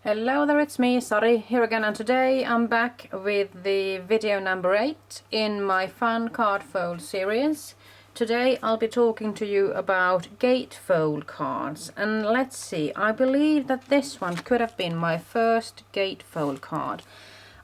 Hello there, it's me, Sari, here again, and today I'm back with the video number 8 in my fun card fold series. Today I'll be talking to you about gatefold cards, and let's see, I believe that this one could have been my first gatefold card.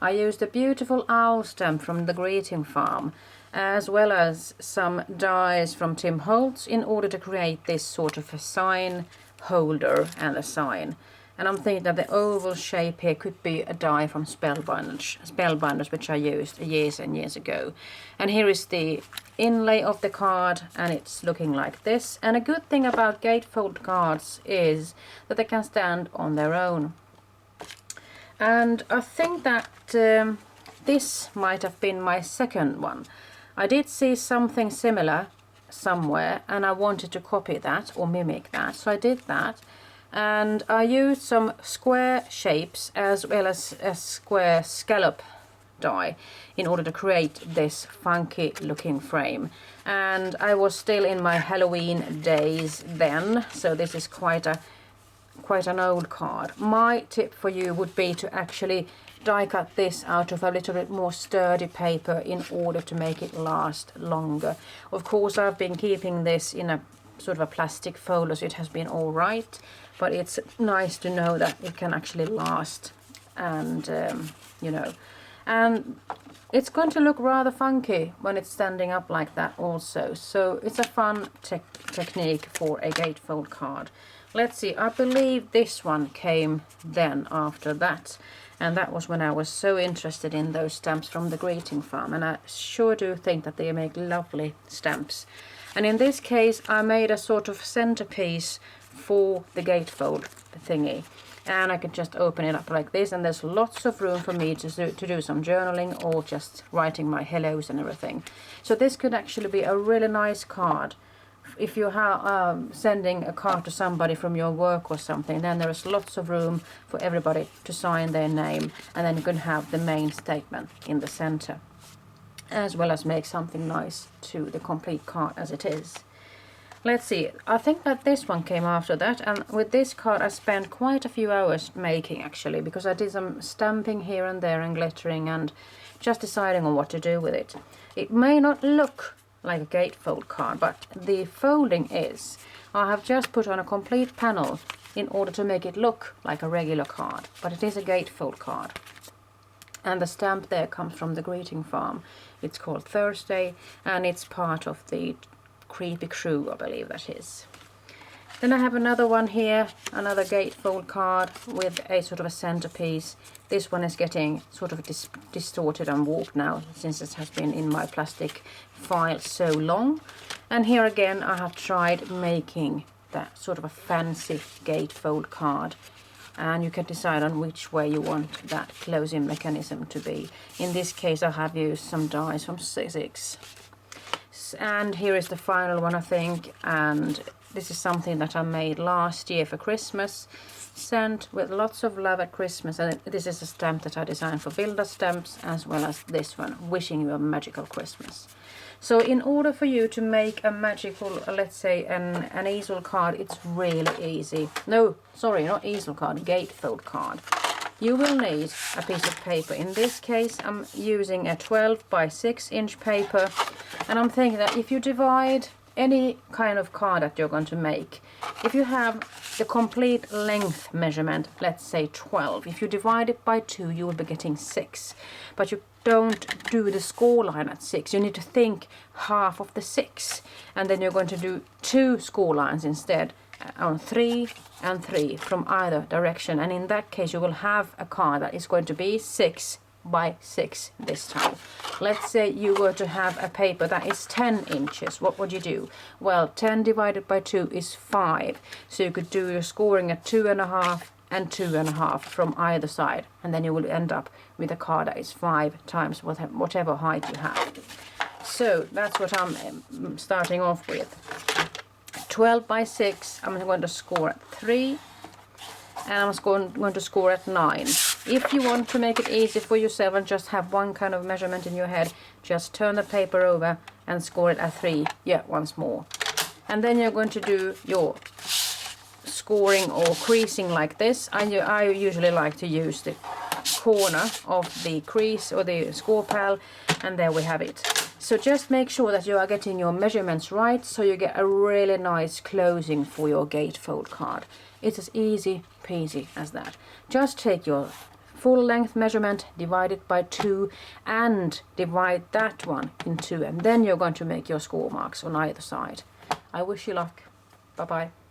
I used a beautiful owl stamp from the greeting farm, as well as some dies from Tim Holtz in order to create this sort of a sign holder and a sign. And I'm thinking that the oval shape here could be a die from Spellbinders, which I used years and years ago. And here is the inlay of the card, and it's looking like this. And a good thing about gatefold cards is that they can stand on their own. And I think that this might have been my second one. I did see something similar somewhere, and I wanted to copy that or mimic that, so I did that. And I used some square shapes as well as a square scallop die in order to create this funky looking frame. And I was still in my Halloween days then, so this is quite an old card. My tip for you would be to actually die cut this out of a little bit more sturdy paper in order to make it last longer. Of course, I've been keeping this in a sort of a plastic folder, so it has been all right, but it's nice to know that it can actually last, and and it's going to look rather funky when it's standing up like that also, so it's a fun technique for a gatefold card. Let's see, I believe this one came then after that, and that was when I was so interested in those stamps from the greeting farm, and I sure do think that they make lovely stamps. And in this case I made a sort of centerpiece for the gatefold thingy, and I could just open it up like this, and there's lots of room for me to do some journaling or just writing my hellos and everything. So this could actually be a really nice card. If you are sending a card to somebody from your work or something, then there is lots of room for everybody to sign their name, and then you can have the main statement in the center, as well as make something nice to the complete card as it is. Let's see, I think that this one came after that, and with this card I spent quite a few hours making actually, because I did some stamping here and there and glittering and just deciding on what to do with it. It may not look like a gatefold card, but the folding is. I have just put on a complete panel in order to make it look like a regular card, but it is a gatefold card. And the stamp there comes from the greeting farm. It's called Thursday, and it's part of the Creepy Crew, I believe that is. Then I have another one here, another gatefold card with a sort of a centerpiece. This one is getting sort of distorted and warped now, since it has been in my plastic file so long. And here again I have tried making that sort of a fancy gatefold card, and you can decide on which way you want that closing mechanism to be. In this case I have used some dies from Sizzix. And here is the final one, I think, and this is something that I made last year for Christmas, sent with lots of love at Christmas, and this is a stamp that I designed for Builder Stamps, as well as this one, wishing you a magical Christmas. So in order for you to make a magical, let's say an easel card, it's really easy. No, sorry, not easel card, gatefold card. You will need a piece of paper. In this case I'm using a 12 by 6 inch paper, and I'm thinking that if you divide any kind of card that you're going to make, if you have the complete length measurement, let's say 12, if you divide it by 2 you will be getting 6, but you don't do the score line at 6. You need to think half of the 6, and then you're going to do 2 score lines instead, on 3 and 3 from either direction, and in that case you will have a card that is going to be 6 by 6 this time. Let's say you were to have a paper that is 10 inches. What would you do? Well, 10 divided by 2 is 5, so you could do your scoring at 2.5 and 2.5 from either side, and then you will end up with a card that is 5 times whatever height you have. So that's what I'm starting off with. 12 by 6, I'm going to score at 3, and I'm going to score at 9. If you want to make it easy for yourself and just have one kind of measurement in your head, just turn the paper over and score it at 3, once more. And then you're going to do your scoring or creasing like this, I usually like to use the corner of the crease or the score pal, and there we have it. So just make sure that you are getting your measurements right, so you get a really nice closing for your gatefold card. It's as easy peasy as that. Just take your full length measurement, divide it by 2, and divide that one in 2, and then you're going to make your score marks on either side. I wish you luck. Bye bye.